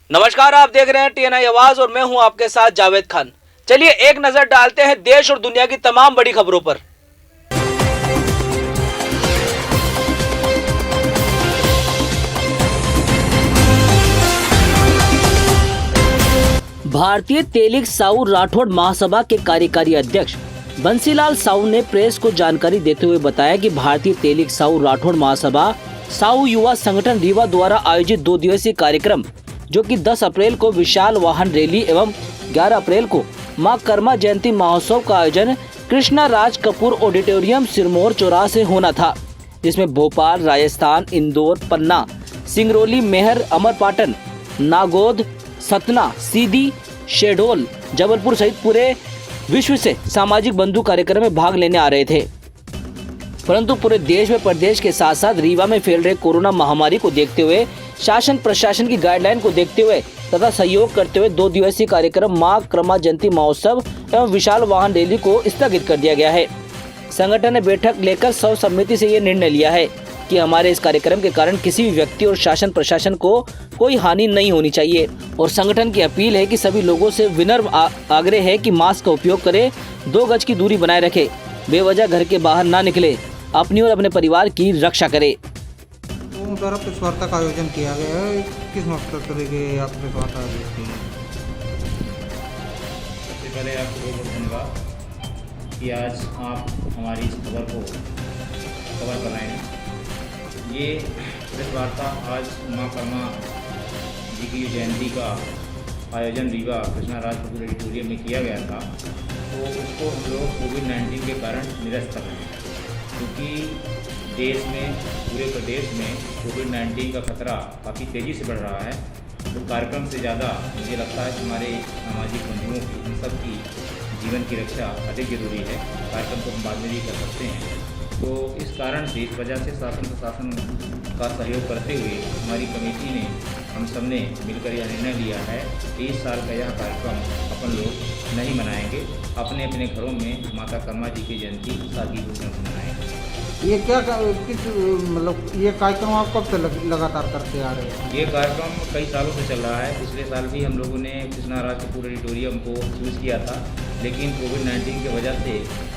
नमस्कार, आप देख रहे हैं टीएनआई आवाज और मैं हूं आपके साथ जावेद खान। चलिए एक नजर डालते हैं देश और दुनिया की तमाम बड़ी खबरों पर। भारतीय तेलिग साऊ राठौड़ महासभा के कार्यकारी अध्यक्ष बंसीलाल साऊ ने प्रेस को जानकारी देते हुए बताया कि भारतीय तेलिग साऊ राठौड़ महासभा साऊ युवा संगठन रीवा द्वारा आयोजित 2 दिवसीय कार्यक्रम जो कि 10 अप्रैल को विशाल वाहन रैली एवं 11 अप्रैल को मां कर्मा जयंती महोत्सव का आयोजन कृष्णा राज कपूर ऑडिटोरियम सिरमौर चौराहा से होना था, जिसमें भोपाल, राजस्थान, इंदौर, पन्ना, सिंगरौली, मेहर, अमरपाटन, नागौद, सतना, सीधी, शहडोल, जबलपुर सहित पूरे विश्व से सामाजिक बंधु कार्यक्रम में भाग लेने आ रहे थे। परंतु पूरे देश में प्रदेश के साथ साथ रीवा में फैल रहे कोरोना महामारी को देखते हुए शासन प्रशासन की गाइडलाइन को देखते हुए तथा सहयोग करते हुए 2 दिवसीय कार्यक्रम मां कर्मा जयंती महोत्सव एवं विशाल वाहन रैली को स्थगित कर दिया गया है। संगठन ने बैठक लेकर सर्वसम्मति से ये निर्णय लिया है कि हमारे इस कार्यक्रम के कारण किसी भी व्यक्ति और शासन प्रशासन को कोई हानि नहीं होनी चाहिए और संगठन की अपील है कि सभी लोगों से विनम्र आग्रह है कि मास्क का उपयोग करें, 2 गज की दूरी बनाए रखें, बेवजह घर के बाहर ना निकले, अपनी और अपने परिवार की रक्षा करें। द्वारा प्रेस वार्ता का आयोजन किया गया है, किस मकसद से लेके आप प्रेस वार्ता आयोजित की है? सबसे पहले आपको बहुत धन्यवाद कि आज आप हमारी इस खबर को कवर कर रहे हैं। ये प्रेस वार्ता आज मां कर्मा जी की जयंती का आयोजन रीवा कृष्णा राज कपूर ऑडिटोरियम में किया गया था, तो उसको हम लोग कोविड-19 के कारण निरस्त कर रहे हैं, क्योंकि देश में, पूरे प्रदेश में कोविड-19 का खतरा काफ़ी तेज़ी से बढ़ रहा है। तो कार्यक्रम से ज़्यादा मुझे लगता है कि हमारे सामाजिक बंधुओं की, हम सब की जीवन की रक्षा अधिक जरूरी है। कार्यक्रम को हम बाद में भी कर सकते हैं। तो इस कारण से, इस वजह से शासन प्रशासन का सहयोग करते हुए हमारी कमेटी ने, हम सब ने मिलकर यह निर्णय लिया है कि इस साल का यह कार्यक्रम अपन लोग नहीं मनाएंगे, अपने अपने घरों में माता कर्मा जी की जयंती सादगी रूप से मनाएंगे। ये क्या किस मतलब ये कार्यक्रम आप कब से लगातार करते आ रहे हैं? ये कार्यक्रम कई सालों से चल रहा है। पिछले साल भी हम लोगों ने कृष्णा राज कपूर ऑडिटोरियम को चूज़ किया था, लेकिन कोविड-19 की वजह से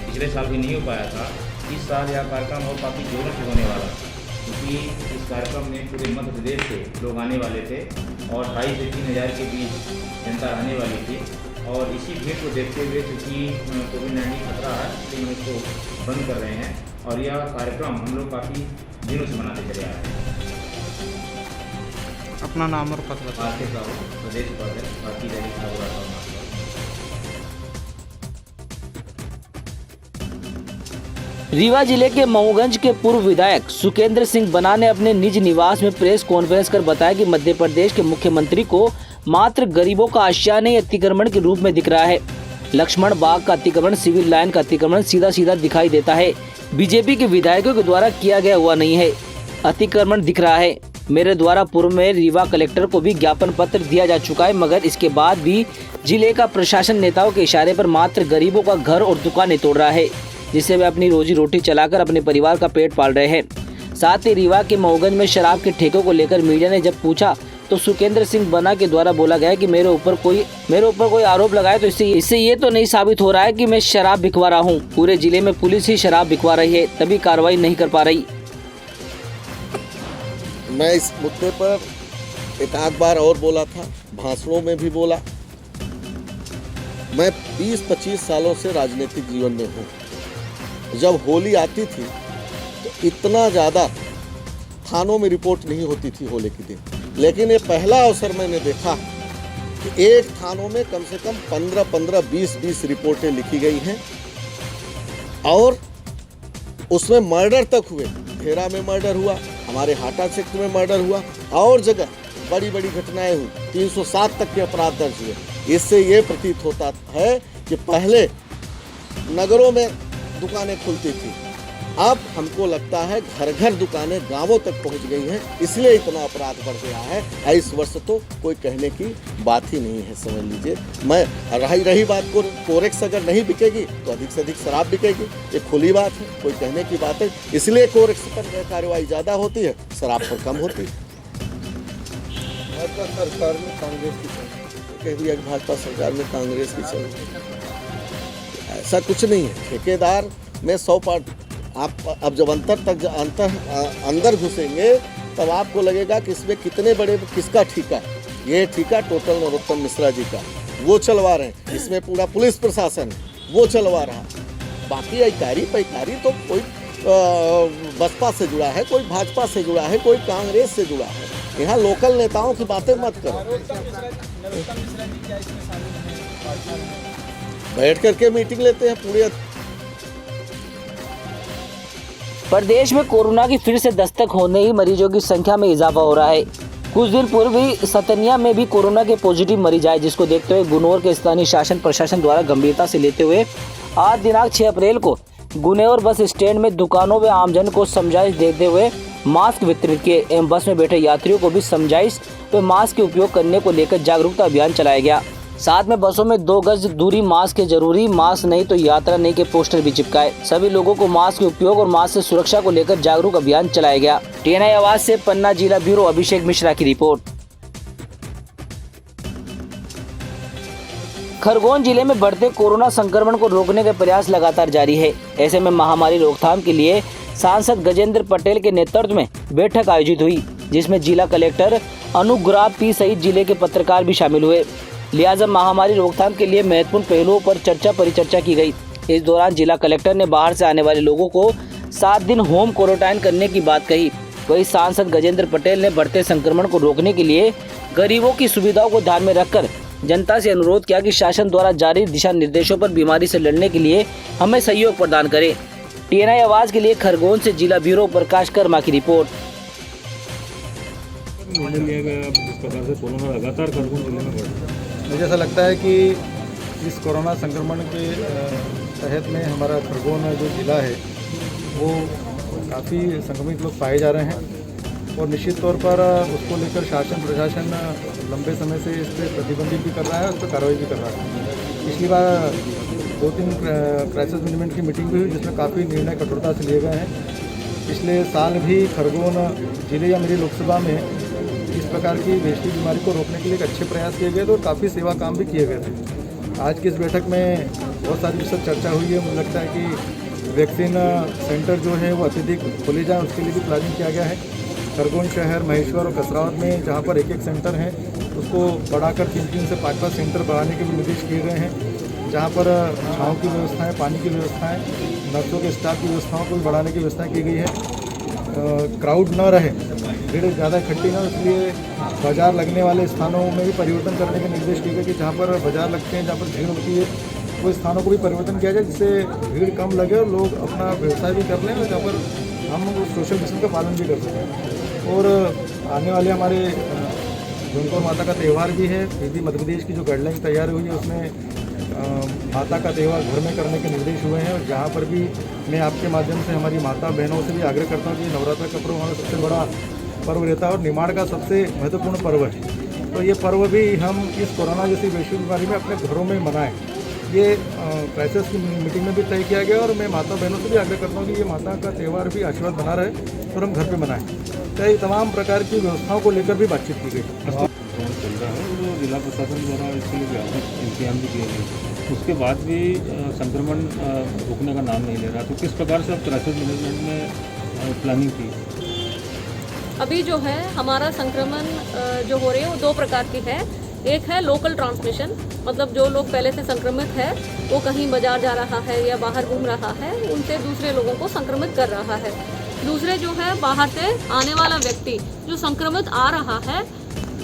पिछले साल भी नहीं हो पाया था। इस साल यह कार्यक्रम और काफ़ी जोरों से होने वाला था, क्योंकि इस कार्यक्रम में पूरे मध्य प्रदेश से लोग आने वाले थे और 2,500 से 3,000 के बीच जनता रहने वाली थी। और इसी भीड़ को देखते हुए, क्योंकि कोविड-19 खतरा है, इसलिए हम इसको बंद कर रहे हैं और यह कार्यक्रम हम लोग काफ़ी दिनों से मनाते चले आ रहे हैं। अपना नाम और पता बताएं। भारतीय साहू प्रदेश उपाध्यक्ष भारतीय दैनिक साहू राठौड़ महासभा। रीवा जिले के मऊगंज के पूर्व विधायक सुकेंद्र सिंह बना ने अपने निज निवास में प्रेस कॉन्फ्रेंस कर बताया कि मध्य प्रदेश के मुख्यमंत्री को मात्र गरीबों का आशियाने अतिक्रमण के रूप में दिख रहा है। लक्ष्मण बाग का अतिक्रमण, सिविल लाइन का अतिक्रमण सीधा सीधा दिखाई देता है। बीजेपी के विधायकों के द्वारा किया गया हुआ नहीं है, अतिक्रमण दिख रहा है। मेरे द्वारा पूर्व में रीवा कलेक्टर को भी ज्ञापन पत्र दिया जा चुका है, मगर इसके बाद भी जिले का प्रशासन नेताओं के इशारे पर मात्र गरीबों का घर और दुकानें तोड़ रहा है, जिससे वे अपनी रोजी रोटी चलाकर अपने परिवार का पेट पाल रहे हैं। साथ ही रीवा के मऊगंज में शराब के ठेकों को लेकर मीडिया ने जब पूछा तो सुकेंद्र सिंह बना के द्वारा बोला गया कि मेरे ऊपर कोई आरोप लगाए तो इससे ये तो नहीं साबित हो रहा है कि मैं शराब बिकवा रहा हूँ। पूरे जिले में पुलिस ही शराब बिकवा रही है, तभी कार्रवाई नहीं कर पा रही। मैं इस मुद्दे पर एक आध बार और बोला था, भाषणों में भी बोला। मैं 20-25 सालों से राजनीतिक जीवन में हूँ। जब होली आती थी तो इतना ज़्यादा थानों में रिपोर्ट नहीं होती थी होली के दिन, लेकिन ये पहला अवसर मैंने देखा कि एक थानों में कम से कम 15-15, 20-20 रिपोर्टें लिखी गई हैं और उसमें मर्डर तक हुए। खेरा में मर्डर हुआ, हमारे हाटा क्षेत्र में मर्डर हुआ और जगह बड़ी बड़ी घटनाएं हुई, 307 तक के अपराध दर्ज हुए। इससे ये प्रतीत होता है कि पहले नगरों में दुकानें खुलती थी, अब हमको लगता है घर घर दुकानें गांवों तक पहुंच गई हैं, इसलिए इतना अपराध बढ़ गया है। इस वर्ष तो कोई कहने की बात ही नहीं है, समझ लीजिए। मैं रही बात को कोरेक्स अगर नहीं बिकेगी तो अधिक से अधिक शराब बिकेगी, ये खुली बात है, कोई कहने की बात है। इसलिए कोरेक्स पर कार्रवाई ज़्यादा होती है, शराब पर कम होती है। भाजपा सरकार में कांग्रेस की चल कह दिया कि भाजपा सरकार में कांग्रेस की चल ऐसा कुछ नहीं है। ठेकेदार में 100 पार्ट आप अब जब अंदर घुसेंगे तब आपको लगेगा कि इसमें कितने बड़े किसका ठेका है। ये ठेका टोटल नरोत्तम मिश्रा जी का, वो चलवा रहे हैं। इसमें पूरा पुलिस प्रशासन वो चलवा रहा। बाकी अधिकारी पैकारी तो कोई बसपा से जुड़ा है, कोई भाजपा से जुड़ा है, कोई कांग्रेस से जुड़ा है। यहाँ लोकल नेताओं की बातें मत करो। बैठ करके मीटिंग लेते हैं पूरे। प्रदेश में कोरोना की फिर से दस्तक होने ही मरीजों की संख्या में इजाफा हो रहा है। कुछ दिन पूर्व ही सतनिया में भी कोरोना के पॉजिटिव मरीज आए, जिसको देखते हुए गुनौर के स्थानीय शासन प्रशासन द्वारा गंभीरता से लेते हुए आज दिनांक 6 अप्रैल को गुनौर बस स्टैंड में दुकानों में आमजन को समझाइश देते हुए मास्क वितरित किए एवं बस में बैठे यात्रियों को भी समझाइश व मास्क के उपयोग करने को लेकर जागरूकता अभियान चलाया गया। साथ में बसों में 2 गज दूरी, मास्क के जरूरी, मास्क नहीं तो यात्रा नहीं के पोस्टर भी चिपकाए। सभी लोगों को मास्क के उपयोग और मास्क से सुरक्षा को लेकर जागरूक अभियान चलाया गया। TNI आवाज से पन्ना जिला ब्यूरो अभिषेक मिश्रा की रिपोर्ट। खरगोन जिले में बढ़ते कोरोना संक्रमण को रोकने के प्रयास लगातार जारी है। ऐसे में महामारी रोकथाम के लिए सांसद गजेंद्र पटेल के नेतृत्व में बैठक आयोजित हुई, जिसमें जिला कलेक्टर अनुग्राह पी सहित जिले के पत्रकार भी शामिल हुए। लिहाजा महामारी रोकथाम के लिए महत्वपूर्ण पहलुओं पर परिचर्चा की गई। इस दौरान जिला कलेक्टर ने बाहर से आने वाले लोगों को 7 दिन होम क्वारंटाइन करने की बात कही। वहीं सांसद गजेंद्र पटेल ने बढ़ते संक्रमण को रोकने के लिए गरीबों की सुविधाओं को ध्यान में रखकर जनता से अनुरोध किया कि शासन द्वारा जारी दिशा निर्देशों पर बीमारी से लड़ने के लिए हमें सहयोग प्रदान करें। TNI आवाज के लिए खरगोन से जिला ब्यूरो प्रकाश कर्मा की रिपोर्ट। निर्णय लिया गया जिस प्रकार से कोरोना लगातार खरगोन जिले में बढ़ रहा है। मुझे ऐसा लगता है कि इस कोरोना संक्रमण के तहत में हमारा खरगोन जो ज़िला है वो काफ़ी संक्रमित लोग पाए जा रहे हैं और निश्चित तौर पर उसको लेकर शासन प्रशासन लंबे समय से इस पर प्रतिबंधित भी कर रहा है, उस पर कार्रवाई भी कर रहा है। पिछली बार 2-3 क्राइसिस मैनेजमेंट की मीटिंग भी हुई, जिसमें काफ़ी निर्णय कठोरता से लिए गए हैं। पिछले साल भी खरगोन जिले या मेरी लोकसभा में इस प्रकार की वैश्विक बीमारी को रोकने के लिए अच्छे प्रयास किए गए थे और काफ़ी सेवा काम भी किए गए थे। आज की इस बैठक में बहुत सारी विषय चर्चा हुई है। मुझे लगता है कि वैक्सीन सेंटर जो है वो अत्यधिक खोले जाए, उसके लिए भी प्लानिंग किया गया है। खरगोन शहर, महेश्वर और कसरावत में जहाँ पर 1-1 सेंटर हैं उसको बढ़ाकर 3 से 5 सेंटर बढ़ाने के भी निर्देश किए गए हैं। जहाँ पर छाँव की व्यवस्थाएँ, पानी की व्यवस्थाएँ, नर्सों के स्टाफ की व्यवस्थाओं को भी बढ़ाने की व्यवस्था की गई है। क्राउड न रहे, भीड़ ज़्यादा इकट्ठी ना, इसलिए बाज़ार लगने वाले स्थानों में भी परिवर्तन करने के निर्देश किए गए कि जहाँ पर बाज़ार लगते हैं, जहाँ पर भीड़ होती है, वो स्थानों को भी परिवर्तन किया जाए जिससे भीड़ कम लगे और लोग अपना व्यवसाय भी कर लें और जहाँ पर हम सोशल डिस्टेंस का पालन भी कर सकें। और आने वाले हमारे गौर माता का त्यौहार भी है। यदि मध्य प्रदेश की जो गाइडलाइन तैयार हुई है उसमें माता का त्यौहार घर में करने के निर्देश हुए हैं। और जहाँ पर भी मैं आपके माध्यम से हमारी माता बहनों से भी आग्रह करता हूँ कि नवरात्र का पर्व हमारा सबसे बड़ा पर्व रहता है और निर्माण का सबसे महत्वपूर्ण पर्व है। तो ये पर्व भी हम इस कोरोना जैसी वैश्विक बीमारी में अपने घरों में मनाएं। ये क्राइसिस की मीटिंग में भी तय किया गया और मैं माता बहनों से भी आग्रह करता हूँ कि ये माता का त्यौहार भी आशीर्वाद बना रहे और हम घर पे मनाएं। तो ये तमाम प्रकार की व्यवस्थाओं को लेकर भी बातचीत की गई। चल रहा है जो जिला प्रशासन द्वारा इसके लिए व्यापक इंतजाम भी किए गए, उसके बाद भी संक्रमण रुकने का नाम नहीं ले रहा। तो किस प्रकार से अब क्राइसिस मैनेजमेंट में प्लानिंग की? अभी जो है हमारा संक्रमण जो हो रही है वो 2 प्रकार की है। एक है लोकल ट्रांसमिशन, मतलब जो लोग पहले से संक्रमित है वो कहीं बाजार जा रहा है या बाहर घूम रहा है, उनसे दूसरे लोगों को संक्रमित कर रहा है। दूसरे जो है बाहर से आने वाला व्यक्ति जो संक्रमित आ रहा है,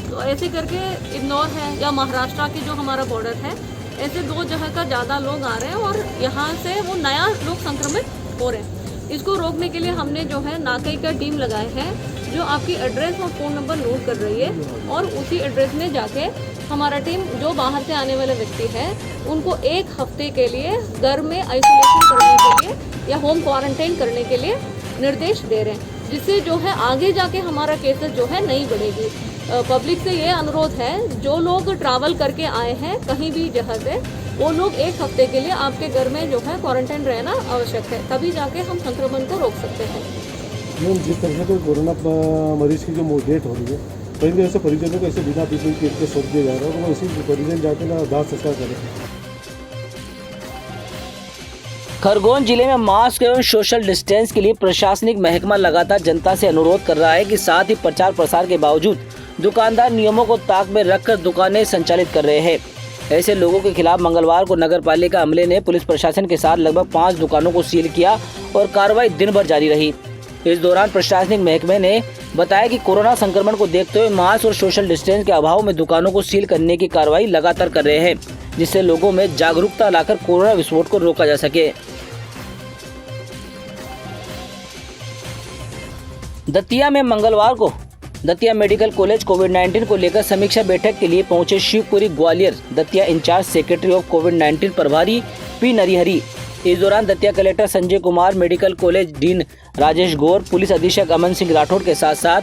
तो ऐसे करके इंदौर है या महाराष्ट्र के जो हमारा बॉर्डर है, ऐसे 2 जगह का ज़्यादा लोग आ रहे हैं और यहाँ से वो नया लोग संक्रमित हो रहे हैं। इसको रोकने के लिए हमने जो है नाकई का टीम लगाए हैं जो आपकी एड्रेस और फ़ोन नंबर नोट कर रही है और उसी एड्रेस में जाके हमारा टीम जो बाहर से आने वाले व्यक्ति हैं उनको 1 हफ्ते के लिए घर में आइसोलेशन करने के लिए या होम क्वारंटाइन करने के लिए निर्देश दे रहे हैं, जिससे जो है आगे जाके हमारा केसेस जो है नहीं बढ़ेगी। पब्लिक से ये अनुरोध है, जो लोग ट्रैवल करके आए हैं कहीं भी जगह से, वो लोग 1 हफ्ते के लिए आपके घर में जो है क्वारंटाइन रहना आवश्यक है, तभी जाके हम संक्रमण को रोक सकते हैं। जिस तरह से कोरोना मरीज की जो डेथ हो रही है, कई देर से परिजनों को ऐसे बिना पीपी किट के सौंप दिया जा रहा है, तो वो इसी परिजन जाके ना दाह संस्कार करें। खरगोन जिले में मास्क एवं सोशल डिस्टेंस के लिए प्रशासनिक महकमा लगातार जनता से अनुरोध कर रहा है कि साथ ही प्रचार प्रसार के बावजूद दुकानदार नियमों को ताक में रखकर दुकानें संचालित कर रहे हैं। ऐसे लोगों के खिलाफ मंगलवार को नगर पालिका अमले ने पुलिस प्रशासन के साथ लगभग 5 दुकानों को सील किया और कार्रवाई दिन भर जारी रही। इस दौरान प्रशासनिक महकमे ने बताया कि कोरोना संक्रमण को देखते हुए मास्क और सोशल डिस्टेंस के अभाव में दुकानों को सील करने की कार्रवाई लगातार कर रहे हैं, जिससे लोगों में जागरूकता लाकर कोरोना विस्फोट को रोका जा सके। दतिया में मंगलवार को दतिया मेडिकल कॉलेज कोविड-19 को लेकर समीक्षा बैठक के लिए पहुंचे Shivpuri Gwalior Datia in-charge secretary of कोविड-19 प्रभारी पी नरिहरी। इस दौरान Datia collector Sanjay Kumar, medical college dean Rajesh Gaur, police अधीक्षक अमन सिंह राठौड़ के साथ साथ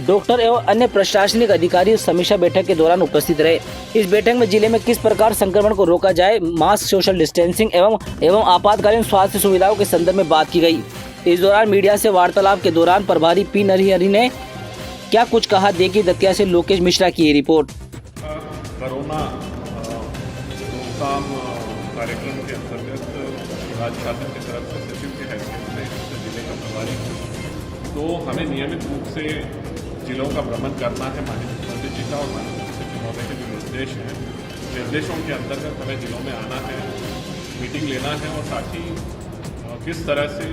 डॉक्टर एवं अन्य प्रशासनिक अधिकारी समीक्षा बैठक के दौरान उपस्थित रहे। इस बैठक में जिले में किस प्रकार संक्रमण को रोका जाए, मास्क, सोशल डिस्टेंसिंग एवं आपातकालीन स्वास्थ्य सुविधाओं के संदर्भ में बात की गई। इस दौरान मीडिया से वार्तालाप के दौरान प्रभारी पी नरिहरी ने क्या कुछ कहा, देखिए दतिया से लोकेश मिश्रा की ये रिपोर्ट। कोरोना रोकथाम कार्यक्रम के अंतर्गत राज्य शासन की तरफ से सचिव के हैसियत से जिले का प्रभारी, तो हमें नियमित रूप से जिलों का भ्रमण करना है। माननीय मुख्यमंत्री जी का और माननीय सचिव महोदय के जो निर्देश हैं, निर्देशों के अंतर्गत हमें जिलों में आना है, मीटिंग लेना है और साथ ही किस तरह से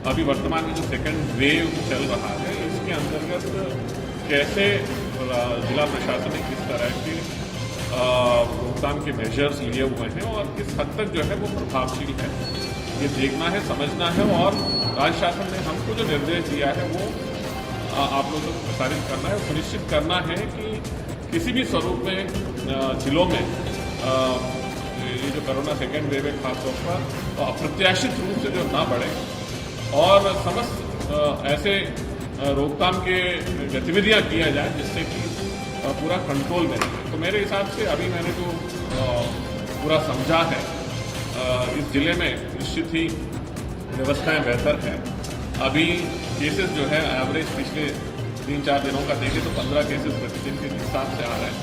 अभी वर्तमान में जो सेकंड वेव चल रहा है इसके अंतर्गत कैसे जिला प्रशासन ने किस तरह के रोकथाम के मेजर्स लिए हुए हैं और किस हद तक जो है वो प्रभावशील है, ये देखना है, समझना है। और राज्य शासन ने हमको जो निर्देश दिया है वो आप लोगों को प्रसारित करना है, सुनिश्चित करना है कि किसी भी स्वरूप में जिलों में ये जो कोरोना सेकेंड वेव है खासतौर पर अप्रत्याशित रूप से जो ना बढ़े और समस्त ऐसे रोकथाम के गतिविधियां किया जाए जिससे कि पूरा कंट्रोल में रहे। तो मेरे हिसाब से अभी मैंने जो पूरा समझा है इस ज़िले में निश्चित ही व्यवस्थाएं बेहतर हैं। अभी केसेस जो है एवरेज पिछले 3-4 दिनों का देखें तो 15 केसेस प्रतिदिन के हिसाब से आ रहे हैं।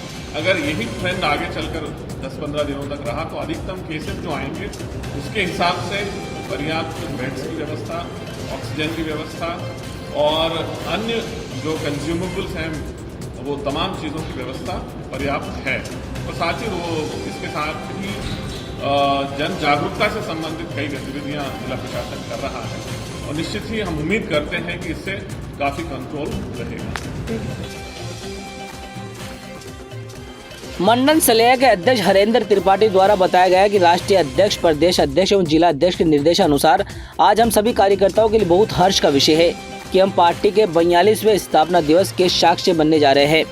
अगर यही ट्रेंड आगे चलकर 10-15 दिनों तक रहा तो अधिकतम केसेस जो आएंगे उसके हिसाब से पर्याप्त बेड्स की व्यवस्था, ऑक्सीजन की व्यवस्था और अन्य जो कंज्यूमेबल्स हैं वो तमाम चीज़ों की व्यवस्था पर्याप्त है। और साथ ही वो इसके साथ ही जन जागरूकता से संबंधित कई गतिविधियां जिला प्रशासन कर रहा है और निश्चित ही हम उम्मीद करते हैं कि इससे काफ़ी कंट्रोल रहेगा। मंडल सलेया के अध्यक्ष हरेंद्र त्रिपाठी द्वारा बताया गया कि राष्ट्रीय अध्यक्ष, प्रदेश अध्यक्ष एवं जिला अध्यक्ष के निर्देशानुसार आज हम सभी कार्यकर्ताओं के लिए बहुत हर्ष का विषय है कि हम पार्टी के 42वें स्थापना दिवस के साक्ष्य बनने जा रहे हैं।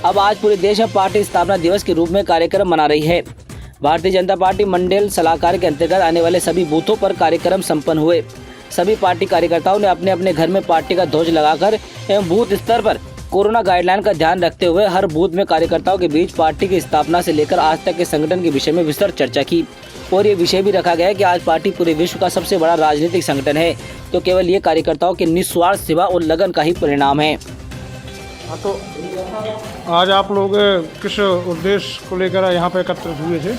अब आज पूरे देश में पार्टी स्थापना दिवस के रूप में कार्यक्रम मना रही है। भारतीय जनता पार्टी मंडल सलाहकार के अंतर्गत आने वाले सभी बूथों पर कार्यक्रम संपन्न हुए। सभी पार्टी कार्यकर्ताओं ने अपने अपने घर में पार्टी का ध्वज लगाकर एवं बूथ स्तर पर कोरोना गाइडलाइन का ध्यान रखते हुए हर बूथ में कार्यकर्ताओं के बीच पार्टी की स्थापना से लेकर आज तक के संगठन के विषय में विस्तृत चर्चा की और ये विषय भी रखा गया कि आज पार्टी पूरे विश्व का सबसे बड़ा राजनीतिक संगठन है, तो केवल ये कार्यकर्ताओं की निस्वार्थ सेवा और लगन का ही परिणाम है। तो आज आप लोग किस उद्देश्य को लेकर यहाँ पर एकत्रित हुए थे?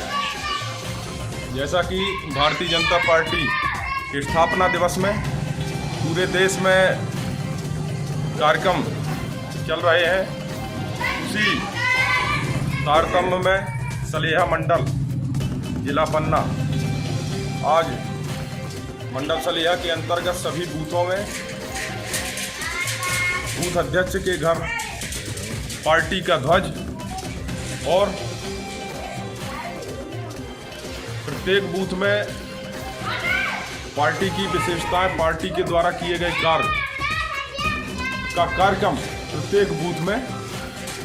जैसा कि भारतीय जनता पार्टी के स्थापना दिवस में पूरे देश में कार्यक्रम चल रहे हैं, उसी तारतम्य में सलेहा मंडल जिला पन्ना आज मंडल सलेहा के अंतर्गत सभी बूथों में बूथ अध्यक्ष के घर पार्टी का ध्वज और प्रत्येक बूथ में पार्टी की विशेषताएं, पार्टी के द्वारा किए गए कार्य का कार्यक्रम प्रत्येक बूथ में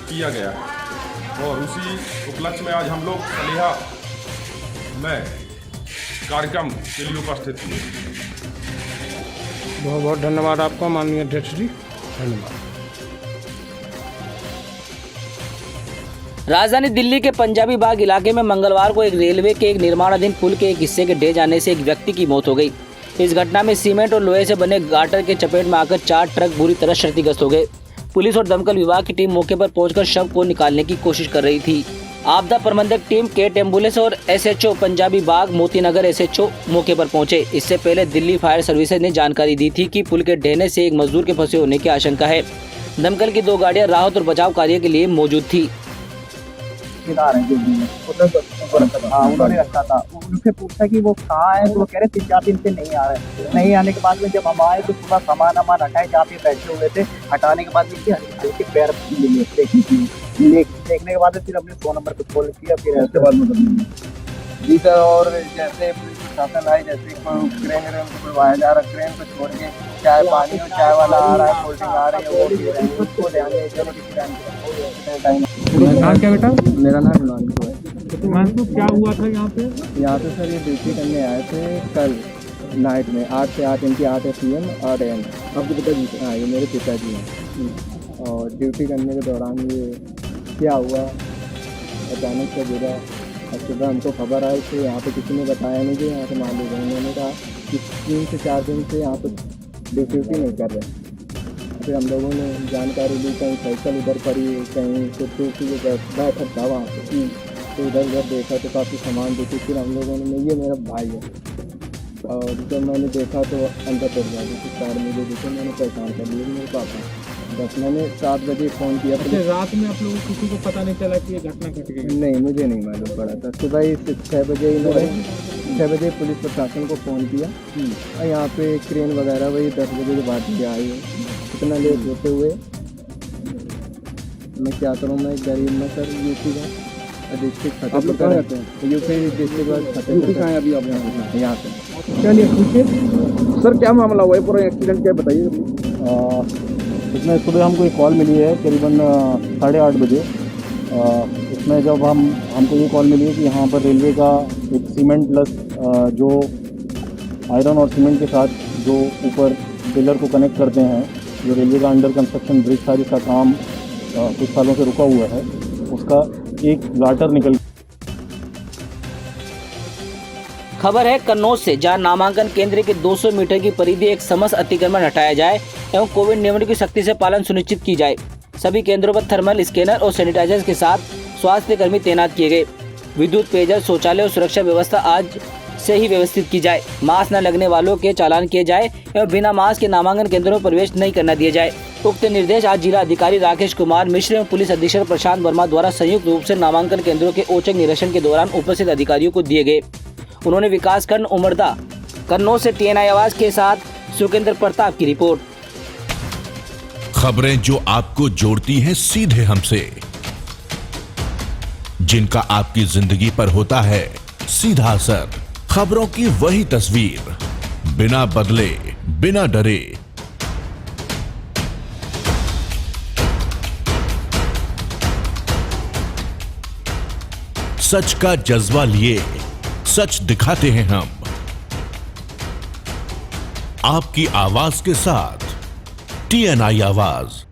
किया गया है और उसी उपलक्ष्य में आज हम लोग सलेहा में कार्यक्रम के लिए उपस्थित हुए। बहुत बहुत धन्यवाद आपका माननीय अध्यक्ष जी, धन्यवाद। राजधानी दिल्ली के पंजाबी बाग इलाके में मंगलवार को एक रेलवे के एक निर्माणाधीन पुल के एक हिस्से के ढह जाने से एक व्यक्ति की मौत हो गई। इस घटना में सीमेंट और लोहे से बने गाटर के चपेट में आकर 4 ट्रक बुरी तरह क्षतिग्रस्त हो गए। पुलिस और दमकल विभाग की टीम मौके पर पहुंचकर शव को निकालने की कोशिश कर रही थी। आपदा प्रबंधक टीम केट एम्बुलेंस और एसएचओ पंजाबी बाग मोतीनगर एसएचओ मौके पर पहुंचे। इससे पहले दिल्ली फायर सर्विसेज ने जानकारी दी थी कि पुल के ढहने से एक मजदूर के फंसे होने की आशंका है। दमकल की 2 गाड़ियां राहत और बचाव कार्य के लिए मौजूद थी। उन्होंने रखा था, उनसे पूछा कि वो कहाँ है, तो वो कह रहे 3-4 दिन से नहीं आ रहे। नहीं आने के बाद में जब हम आए तो पूरा सामान हटाए, जहाँ पे बैठे हुए थे, हटाने के बाद में हल्के पैर देखने के बाद फिर हमने 100 नंबर पे कॉल किया। फिर उसके बाद मतलब जी सर, और जैसे पुलिस प्रशासन आए, जैसे क्रेन बुलवाया जा रहा है, क्रेन को छोड़ के चाय पानी और चाय वाला आ रहा है, कोल्ड ड्रिंक आ रही है, वो पी रहे हैं, उसको ध्यान नाम क्या बेटा? मेरा नाम हिमांशु है। हिमांशु, क्या हुआ था यहाँ पे? यहाँ पे सर ये ड्यूटी करने आए थे कल नाइट में 8 से 8 इनकी 8 PM 8 AM। आपके पिताजी? हाँ, ये मेरे पिताजी हैं। और ड्यूटी करने के दौरान ये क्या हुआ, अचानक से गिरा। और सुबह हमको खबर आई कि यहाँ पे किसी ने बताया नहीं कि यहाँ से मालूम है। उन्होंने कहा कि 3 से 4 दिन से यहाँ पर ड्यूटी नहीं कर रहे। फिर हम लोगों ने जानकारी ली, कहीं साइकिल उधर पड़ी, कहीं कुछ बैठक था वहाँ पर, तो इधर उधर देखा तो काफ़ी सामान देखी। फिर हम लोगों ने, ये मेरा भाई है, और जब मैंने देखा तो अंदर चल गया थी कार में, जो देखे मैंने पहचान कर लिया मेरे पापा। बस मैंने 7 बजे फ़ोन किया। रात में आप लोगों को किसी को पता नहीं चला कि ये घटना घट गई? नहीं, मुझे नहीं मालूम पड़ा था। सुबह ही 6 बजे इन्होंने 6 बजे पुलिस प्रशासन को फ़ोन किया। और यहाँ पे क्रेन वगैरह वही 10 बजे के बाद ही आई है। इतना लेट होते हुए मैं क्या करूँ, मैं गरीब में सर यूपी का डिस्ट्रिक्ट फतेहपुर रहते हैं, यूपी डिस्ट्रिक्ट फतेहपुर का है। अभी आप यहाँ पे चलिए पूछिए सर, क्या मामला हुआ है, पूरा एक्सीडेंट क्या बताइए। इसमें सुबह हमको एक कॉल मिली है करीबन 8:30 बजे। इसमें जब हमको ये कॉल मिली है कि यहाँ पर रेलवे का एक सीमेंट प्लस जो आयरन और सीमेंट के साथ जो ऊपर पिलर को कनेक्ट करते हैं, जो रेलवे का अंडर कंस्ट्रक्शन ब्रिज था जिसका काम कुछ सालों से रुका हुआ है, उसका एक गाटर निकल। खबर है कन्नौज से, जहां नामांकन केंद्र के 200 मीटर की परिधि एक समस्त अतिक्रमण हटाया जाए एवं कोविड नियमों की सख्ती से पालन सुनिश्चित की जाए। सभी केंद्रों पर थर्मल स्कैनर और सैनिटाइजर के साथ स्वास्थ्य कर्मी तैनात किए गए। विद्युत, पेयजल, शौचालय और सुरक्षा व्यवस्था आज से ही व्यवस्थित की जाए। मास्क न लगने वालों के चालान किए जाए एवं बिना मास्क के नामांकन केंद्रों में प्रवेश नहीं करना दिया जाए। उक्त निर्देश आज जिला अधिकारी राकेश कुमार मिश्र एवं पुलिस अधीक्षक प्रशांत वर्मा द्वारा संयुक्त रूप से नामांकन केंद्रों के औचक निरीक्षण के दौरान उपस्थित अधिकारियों को दिए गए। उन्होंने विकासखंड उमरदा कन्नौज से TNI आवाज के साथ सुकेंद्र प्रताप की रिपोर्ट। खबरें जो आपको जोड़ती हैं सीधे हमसे, जिनका आपकी जिंदगी पर होता है सीधा असर। खबरों की वही तस्वीर, बिना बदले, बिना डरे। सच का जज्बा लिए सच दिखाते हैं हम, आपकी आवाज के साथ TNI आवाज।